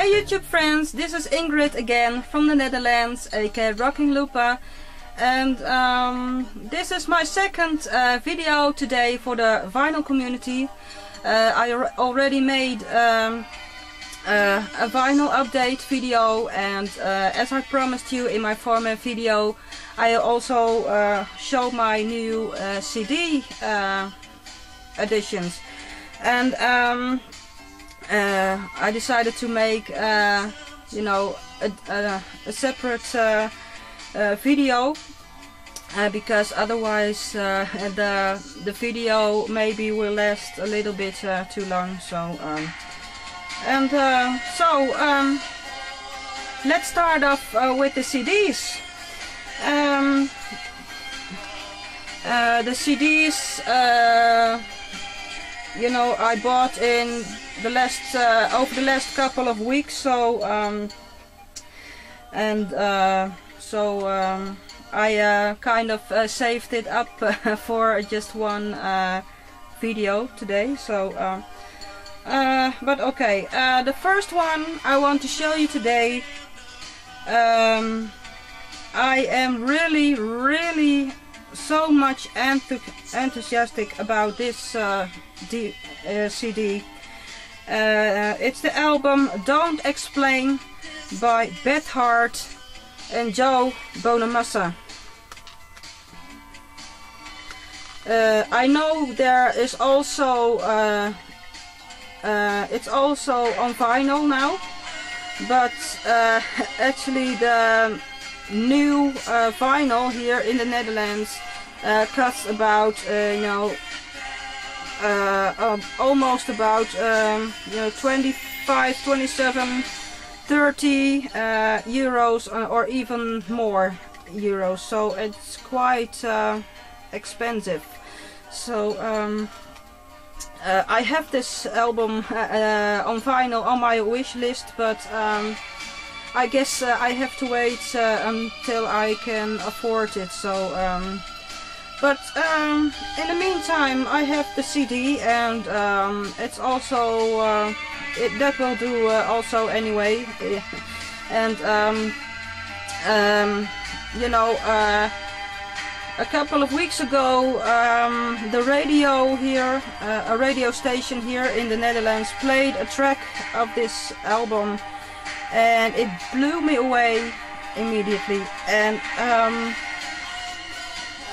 Hi YouTube friends, this is Ingrid again from the Netherlands, aka Rocking Lupa, and this is my second video today for the vinyl community. I already made a vinyl update video, and as I promised you in my former video, I also showed my new CD editions, and I decided to make you know, a separate video because otherwise the video maybe will last a little bit too long. So let's start off with the CDs. The CDs, you know, I bought in the last over the last couple of weeks. So I kind of saved it up for just one video today. So but okay, the first one I want to show you today. I am really so much enthusiastic about this CD. It's the album Don't Explain by Beth Hart and Joe Bonamassa. I know there is also it's also on vinyl now, but actually the new vinyl here in the Netherlands costs about you know, almost about you know, 25, 27, 30 euros or even more euros, so it's quite expensive. So I have this album on vinyl on my wish list, but I guess I have to wait until I can afford it. So but in the meantime I have the CD, and it's also that will do also anyway. And you know, a couple of weeks ago the radio here, a radio station here in the Netherlands, played a track of this album, and it blew me away immediately. And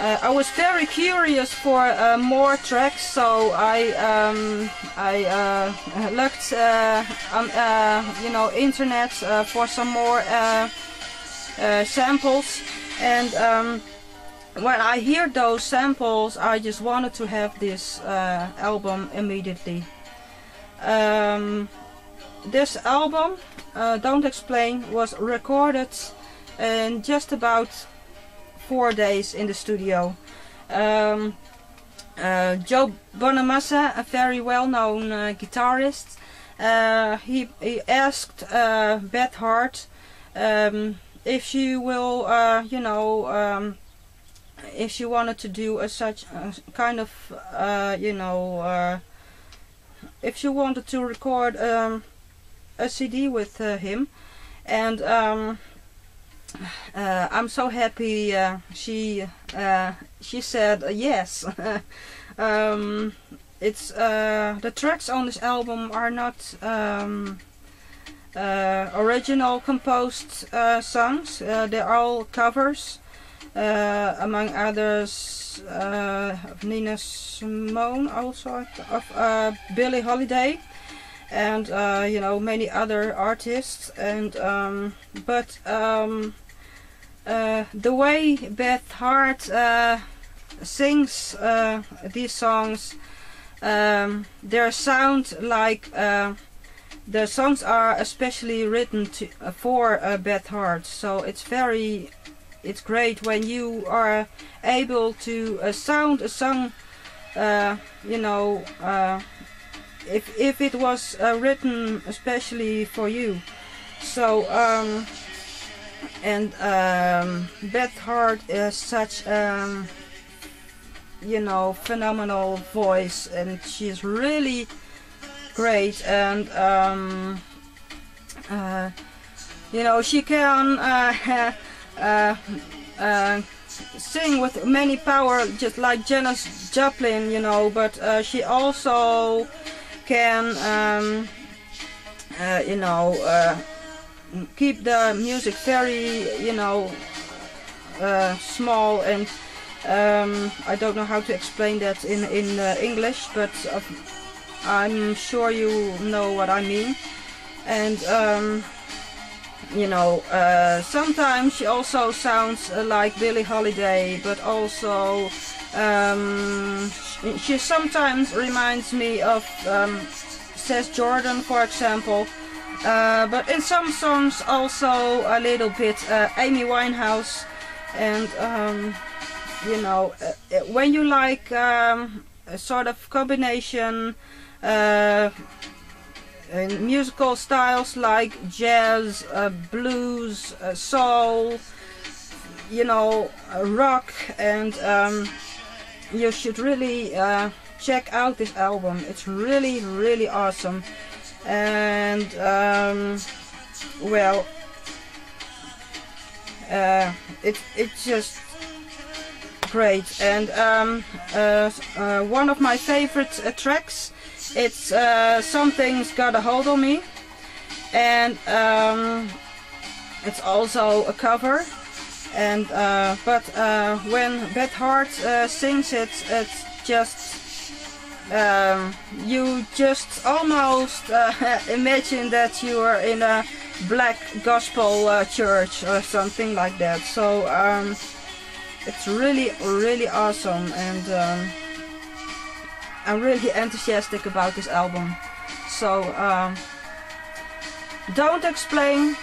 I was very curious for more tracks, so I looked on you know, internet for some more samples, and when I hear those samples, I just wanted to have this album immediately. This album, Don't Explain, was recorded in just about 4 days in the studio. Joe Bonamassa, a very well-known guitarist, he asked Beth Hart if she will, you know, if she wanted to do such kind of, you know, if she wanted to record a CD with him, and I'm so happy she said yes. It's the tracks on this album are not original composed songs. They're all covers, among others of Nina Simone, also of Billie Holiday, and you know, many other artists. And but the way Beth Hart sings these songs, their sound like the songs are especially written for Beth Hart. So it's great when you are able to sound a song, you know, if it was written especially for you. So and Beth Hart is such you know, phenomenal voice, and she's really great. And You know, she can sing with many power, just like Janis Joplin, you know, but she also can, you know, keep the music very, you know, small, and I don't know how to explain that in English, but I'm sure you know what I mean. And you know, sometimes she also sounds like Billie Holiday, but also she sometimes reminds me of Seth Jordan, for example, but in some songs also a little bit Amy Winehouse. And you know, when you like a sort of combination in musical styles like jazz, blues, soul, you know, rock, and you should really check out this album. It's really, really awesome. And well, it's just great. And one of my favorite tracks, it's Something's Got a Hold on Me, and it's also a cover. And but when Beth Hart sings it, it's just you just almost imagine that you are in a black gospel church or something like that. So it's really, really awesome, and I'm really enthusiastic about this album. So Don't Explain,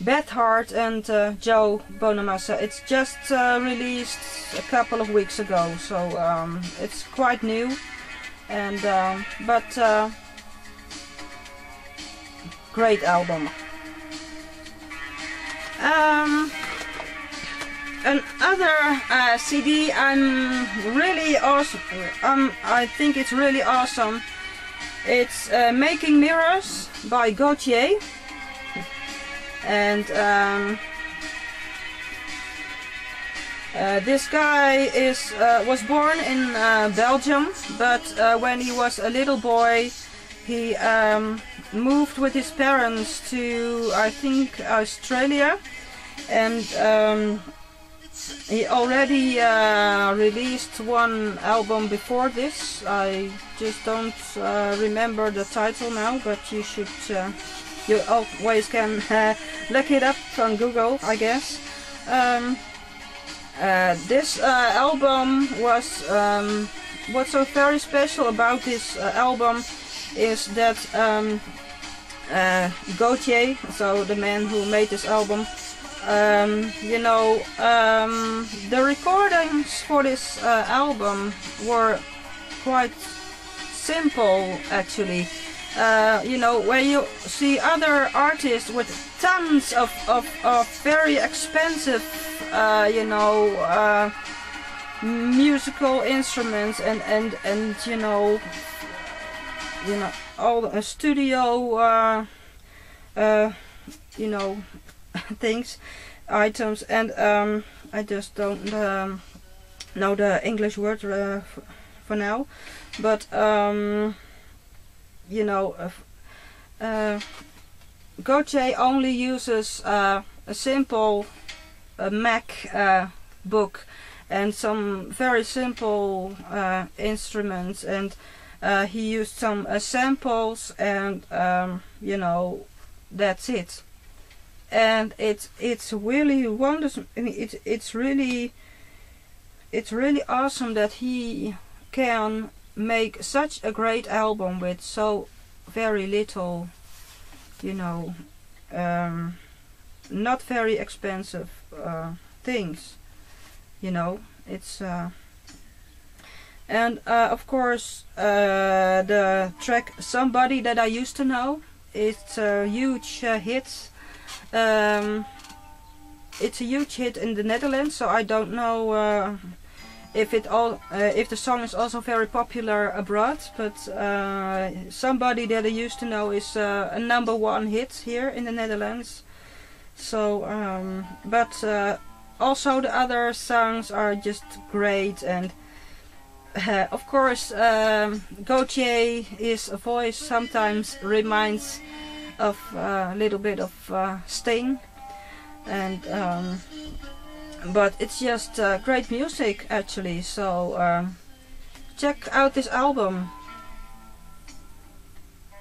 Beth Hart and Joe Bonamassa. It's just released a couple of weeks ago, so it's quite new, and but great album. Another CD I'm really awesome. I think it's really awesome. It's Making Mirrors by Gotye, and this guy was born in Belgium, but when he was a little boy, he moved with his parents to, I think, Australia, and he already released one album before this. I just don't remember the title now, but you should, you always can look it up on Google, I guess. This album was, what's so very special about this album is that Gotye, so the man who made this album, you know, the recordings for this album were quite simple, actually. You know, when you see other artists with tons of very expensive, you know, musical instruments, and you know, all the studio, you know, things, items, and I just don't know the English word for now, but you know, Gotye only uses a simple Mac book and some very simple instruments, and he used some samples, and you know, that's it. And it's really wonderful. I mean, it's really awesome that he can make such a great album with so very little, you know, not very expensive things, you know. It's and of course the track Somebody That I Used to Know, it's a huge hit. It's a huge hit in the Netherlands, so I don't know if the song is also very popular abroad, but somebody that I used to know is a #1 hit here in the Netherlands. So but also the other songs are just great, and of course Gotye, his voice sometimes reminds of a little bit of Sting, and but it's just great music actually. So check out this album,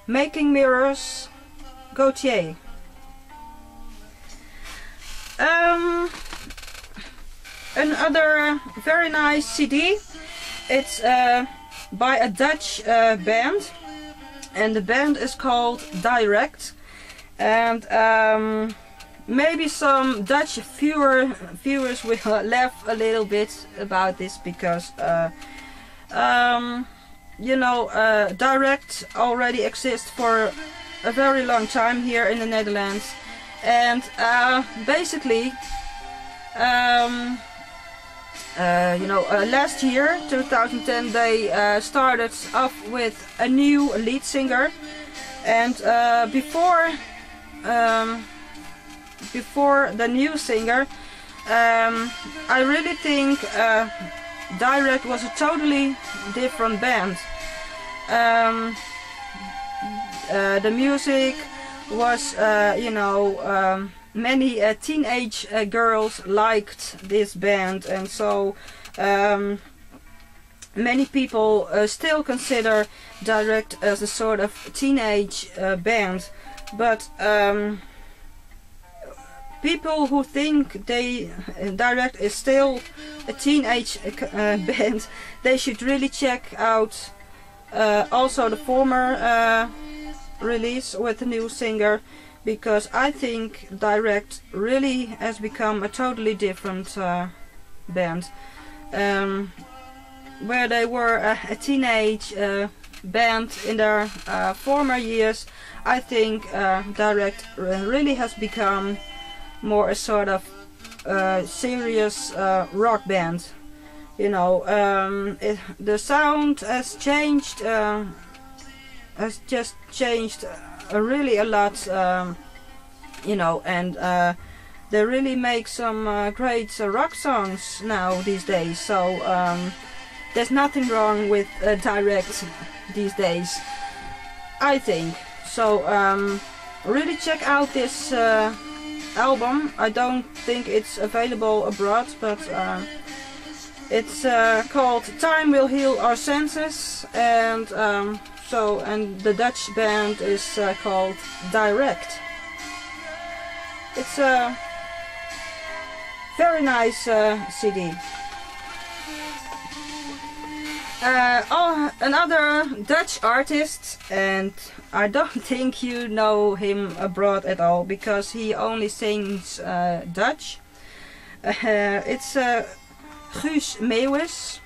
Making Mirrors, Gotye. Another very nice CD. It's by a Dutch band, and the band is called Direct. And maybe some Dutch viewers will laugh a little bit about this, because you know, Direct already exists for a very long time here in the Netherlands, and basically you know, last year 2010 they started off with a new lead singer, and before the new singer, I really think Direct was a totally different band. The music was, you know, many teenage girls liked this band, and so many people still consider Direct as a sort of teenage band, but people who think Direct is still a teenage band, they should really check out also the former release with the new singer, because I think Direct really has become a totally different band. Where they were a teenage band in their former years, I think Direct really has become more a sort of serious rock band. You know, the sound has changed, has just changed really a lot, you know, and they really make some great rock songs now these days. So there's nothing wrong with Direct these days, I think. So really check out this album. I don't think it's available abroad, but it's called Time Will Heal Our Senses, and and the Dutch band is called Direct. It's a very nice CD. Another Dutch artist, and I don't think you know him abroad at all, because he only sings Dutch. It's Guus Meeuwis,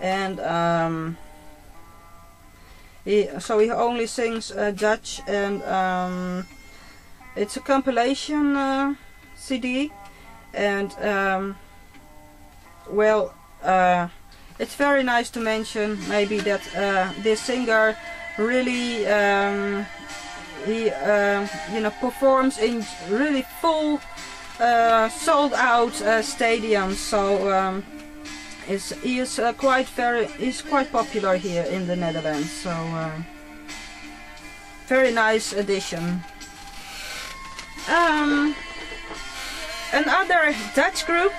and he only sings Dutch, and it's a compilation CD, and well, it's very nice to mention maybe that this singer really he you know, performs in really full sold out stadiums, so he's quite popular here in the Netherlands, so very nice addition. Another Dutch group,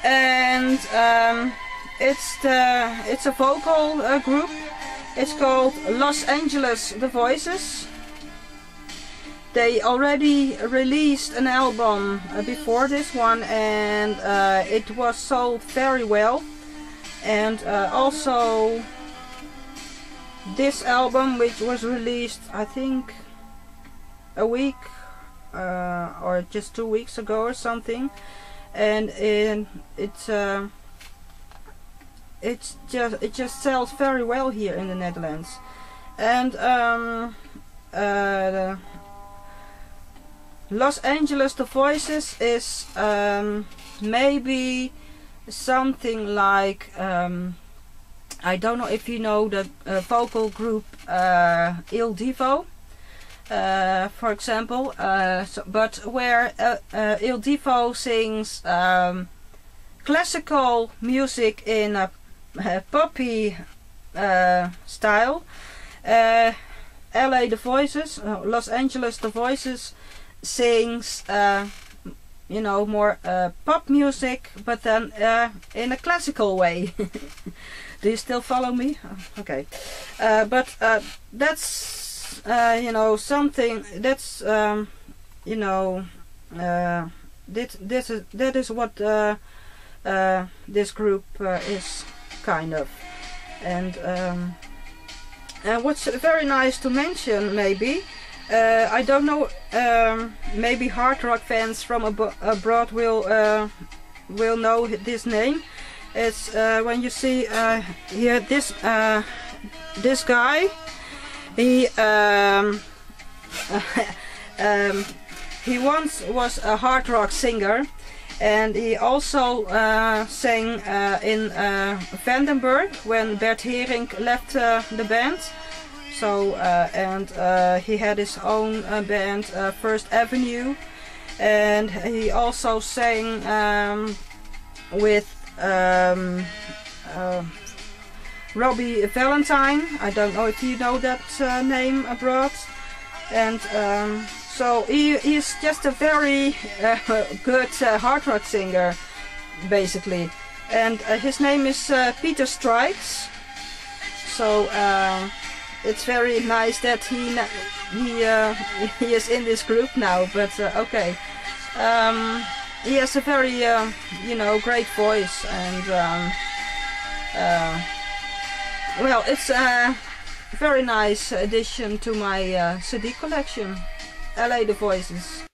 and it's a vocal group. It's called Los Angeles The Voices. They already released an album before this one, and it was sold very well. And also this album, which was released I think a week or just 2 weeks ago or something, and it just sells very well here in the Netherlands. And Los Angeles The Voices is maybe something like, I don't know if you know the vocal group Il Divo, for example, but where Il Divo sings classical music in a poppy style. LA The Voices, Los Angeles The Voices sings you know, more pop music, but then in a classical way. Do you still follow me? Okay, but that's you know, something that's you know, that is what this group is kind of. And what's very nice to mention, maybe, I don't know, maybe hard rock fans from abroad will know this name. It's when you see here this guy, he once was a hard rock singer, and he also sang in Vandenberg when Bert Haring left the band. So and he had his own band, First Avenue, and he also sang with Robbie Valentine. I don't know if you know that name abroad. And so he's just a very good hard rock singer, basically. And his name is Peter Strikes. So it's very nice that he is in this group now. But okay, he has a very you know, great voice, and well, it's a very nice addition to my CD collection. LA The Voices.